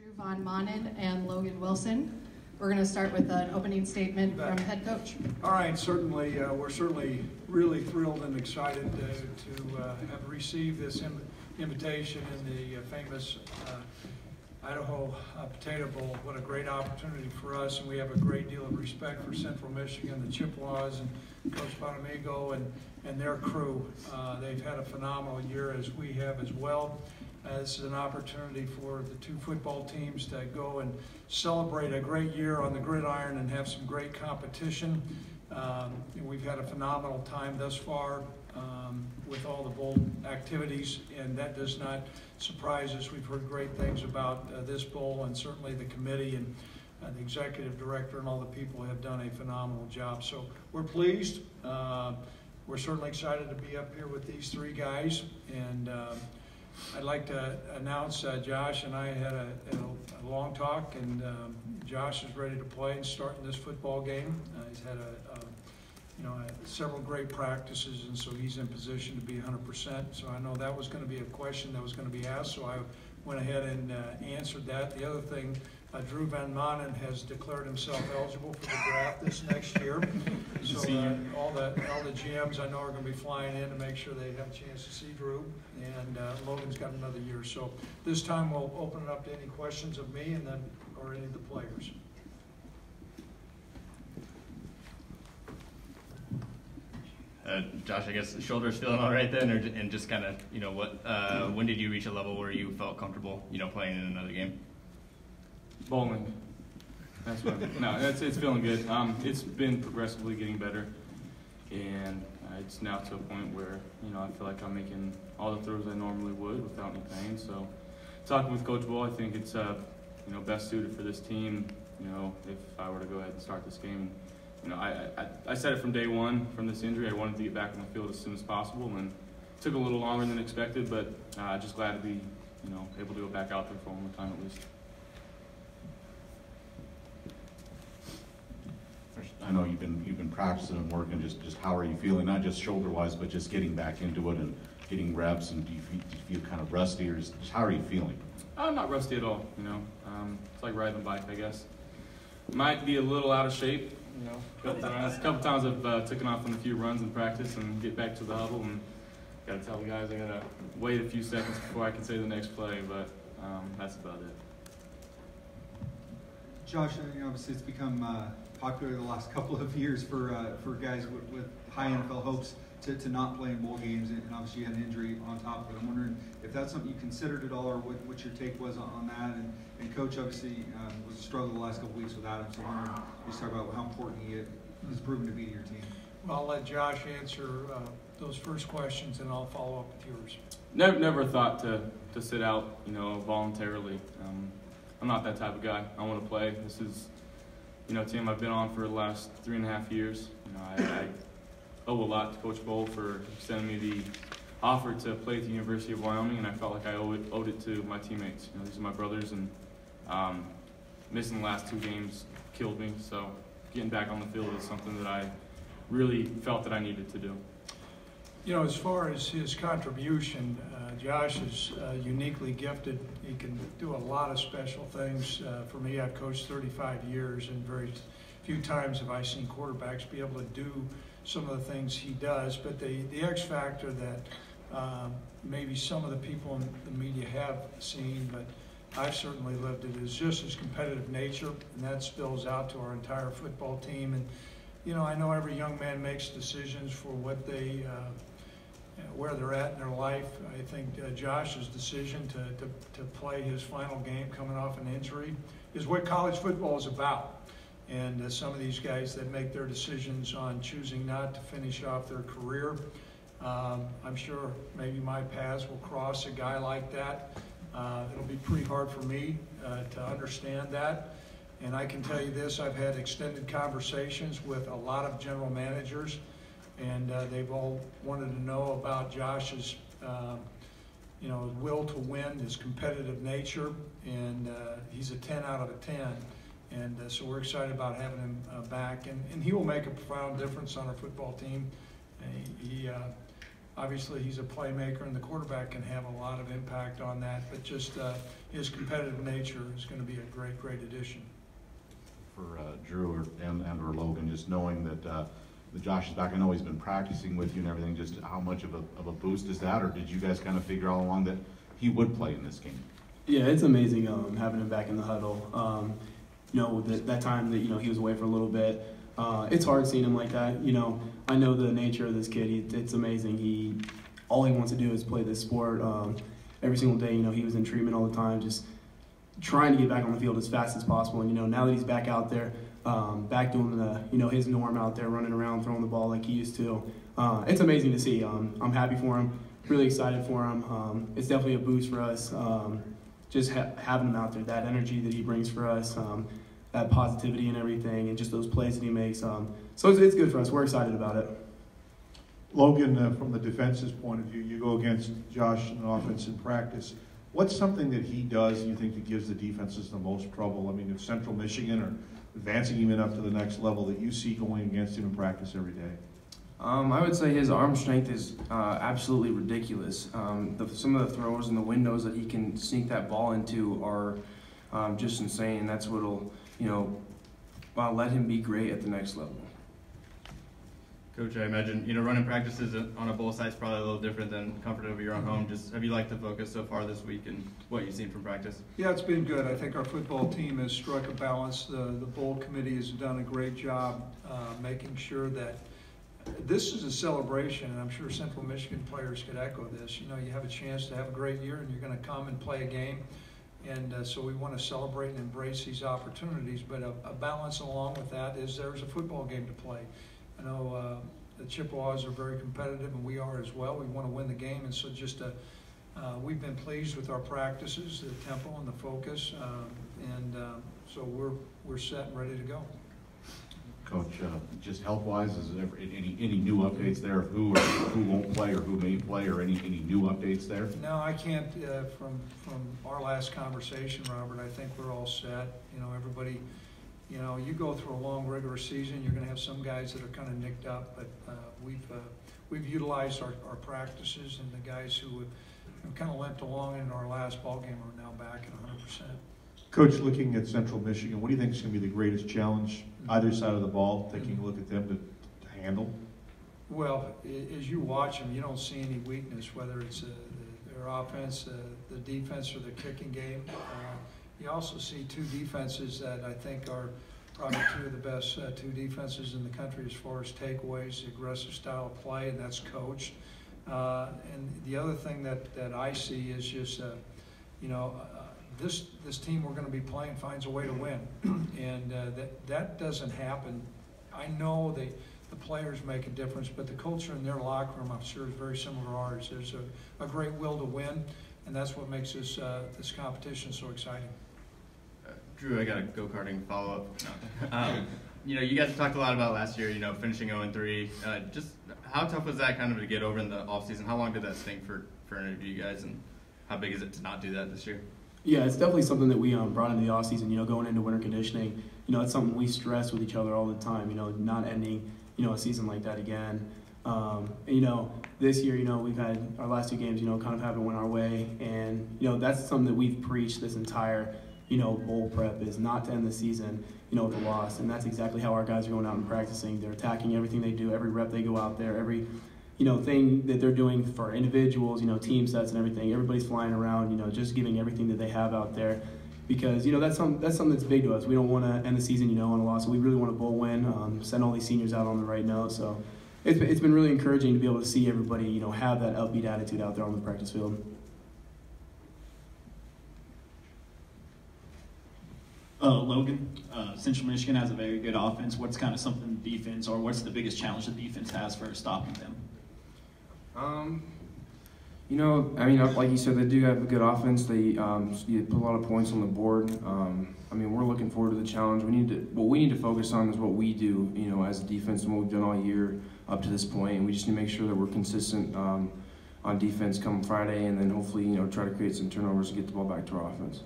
Drew Van Maanen and Logan Wilson. We're going to start with an opening statement from head coach. All right, certainly, we're certainly really thrilled and excited to have received this invitation in the famous Idaho Potato Bowl. What a great opportunity for us, and we have a great deal of respect for Central Michigan, the Chippewas, and Coach Bonamigo and their crew. They've had a phenomenal year, as we have as well. This is an opportunity for the two football teams to go and celebrate a great year on the gridiron and have some great competition. We've had a phenomenal time thus far with all the bowl activities, and that does not surprise us. We've heard great things about this bowl, and certainly the committee and the executive director and all the people have done a phenomenal job. So we're pleased. We're certainly excited to be up here with these three guys, and I'd like to announce Josh and I had a long talk, and Josh is ready to play and start in this football game. He's had several great practices, and so he's in position to be 100%. So I know that was going to be a question that was going to be asked, so I went ahead and answered that. The other thing, Drew Van Maanen has declared himself eligible for the draft this next year. So all the GMs I know are going to be flying in to make sure they have a chance to see Drew, and Logan's got another year. So this time we'll open it up to any questions of me and then or any of the players. Josh, I guess the shoulder's feeling all right then, and just kind of, when did you reach a level where you felt comfortable, playing in another game? Bowling. That's what. No, it's feeling good. It's been progressively getting better, and it's now to a point where I feel like I'm making all the throws I normally would without any pain. So, talking with Coach Bohl, I think it's best suited for this team. If I were to go ahead and start this game. I said it from day one from this injury. I wanted to get back on the field as soon as possible, and it took a little longer than expected, but just glad to be, able to go back out there for one more time at least. I know you've been practicing and working. Just how are you feeling? Not just shoulder-wise, but just getting back into it and getting reps. And do you feel kind of rusty, or just how are you feeling? I'm not rusty at all. It's like riding a bike, I guess. Might be a little out of shape. A couple times I've taken off on a few runs in practice and get back to the huddle, and got to tell the guys I got to wait a few seconds before I can say the next play, but that's about it. Josh, obviously it's become popular the last couple of years for guys with high NFL hopes to not play in bowl games, and obviously you had an injury on top of it. I'm wondering if that's something you considered at all, or what your take was on that. And Coach obviously was a struggle the last couple of weeks with Adam, so I'm wondering just talk about how important he has proven to be to your team. Well, I'll let Josh answer those first questions, and I'll follow up with yours. Never thought to sit out, voluntarily. I'm not that type of guy. I want to play. This is, a team I've been on for the last 3.5 years. I owe a lot to Coach Bohl for sending me the offer to play at the University of Wyoming, and I felt like I owed it to my teammates. These are my brothers, and missing the last 2 games killed me. So getting back on the field is something that I really felt that I needed to do. As far as his contribution, Josh is uniquely gifted. He can do a lot of special things. For me, I've coached 35 years, and very few times have I seen quarterbacks be able to do some of the things he does. But the X factor that maybe some of the people in the media have seen, but I've certainly lived it, is just his competitive nature, and that spills out to our entire football team. And I know every young man makes decisions for what they where they're at in their life. I think Josh's decision to play his final game coming off an injury is what college football is about. And some of these guys that make their decisions on choosing not to finish off their career, I'm sure maybe my paths will cross a guy like that. It'll be pretty hard for me to understand that. And I can tell you this, I've had extended conversations with a lot of general managers, and they've all wanted to know about Josh's will to win, his competitive nature, and he's a 10 out of a 10. And so we're excited about having him back, and he will make a profound difference on our football team. obviously he's a playmaker, and the quarterback can have a lot of impact on that, but just his competitive nature is going to be a great, great addition. For Drew or Logan, just knowing that Josh is back, I know he's been practicing with you and everything, just how much of a boost is that, or did you guys kind of figure all along that he would play in this game? Yeah, it's amazing having him back in the huddle. That time that he was away for a little bit, it's hard seeing him like that. I know the nature of this kid. It's amazing. All he wants to do is play this sport. Every single day, he was in treatment all the time, just trying to get back on the field as fast as possible. And now that he's back out there, back doing his norm out there, running around, throwing the ball like he used to, it's amazing to see. I'm happy for him. Really excited for him. It's definitely a boost for us. Just having him out there, that energy that he brings for us, that positivity and everything, and just those plays that he makes. So it's good for us. We're excited about it. Logan, from the defense's point of view, you go against Josh in offense in practice. What's something that he does you think that gives the defenses the most trouble? I mean, if Central Michigan or advancing him up to the next level that you see going against him in practice every day? I would say his arm strength is absolutely ridiculous. Some of the throws and the windows that he can sneak that ball into are just insane. That's what'll, let him be great at the next level. Coach, I imagine, running practices on a bowl site is probably a little different than comfort of your own home. Just have you liked the focus so far this week and what you've seen from practice? Yeah, it's been good. I think our football team has struck a balance. The bowl committee has done a great job making sure that this is a celebration, and I'm sure Central Michigan players could echo this. You have a chance to have a great year, and you're going to come and play a game. And so we want to celebrate and embrace these opportunities. But a balance along with that is there's a football game to play. I know the Chippewas are very competitive, and we are as well. We want to win the game, and so just we've been pleased with our practices, the tempo and the focus, so we're set and ready to go. Coach, just health-wise, is there any new updates there of who won't play or who may play, or any new updates there? No, I can't. From our last conversation, Robert, I think we're all set. Everybody. You go through a long, rigorous season, you're going to have some guys that are kind of nicked up, but we've utilized our practices, and the guys who have kind of limped along in our last ball game are now back at 100%. Coach, looking at Central Michigan, what do you think is going to be the greatest challenge either side of the ball, taking a look at them to handle? Well, as you watch them, you don't see any weakness, whether it's their offense, the defense, or the kicking game. You also see two defenses that I think are probably two of the best two defenses in the country as far as takeaways, the aggressive style of play, and that's coached. And the other thing that I see is just, this team we're going to be playing finds a way to win, and that doesn't happen. I know the players make a difference, but the culture in their locker room, I'm sure, is very similar to ours. There's a great will to win, and that's what makes this competition so exciting. Drew, I got a go-karting follow-up. You guys talked a lot about last year, finishing 0-3. Just how tough was that kind of to get over in the offseason? How long did that stink for any of you guys, and how big is it to not do that this year? Yeah, it's definitely something that we brought into the offseason, going into winter conditioning. It's something we stress with each other all the time, not ending, a season like that again. This year, we've had our last two games, kind of haven't went our way. And, that's something that we've preached this entire, bowl prep, is not to end the season, with a loss. And that's exactly how our guys are going out and practicing. They're attacking everything they do, every rep they go out there, every thing that they're doing for individuals, team sets and everything. Everybody's flying around, just giving everything that they have out there, because that's something that's big to us. We don't want to end the season, on a loss. We really want a bowl win, send all these seniors out on the right note. So it's been really encouraging to be able to see everybody, have that upbeat attitude out there on the practice field. Logan, Central Michigan has a very good offense. What's kind of something defense, or what's the biggest challenge the defense has for stopping them? Like you said, they do have a good offense. They put a lot of points on the board. We're looking forward to the challenge. What we need to focus on is what we do, as a defense, and what we've done all year up to this point. And we just need to make sure that we're consistent on defense come Friday, and then hopefully, try to create some turnovers and get the ball back to our offense.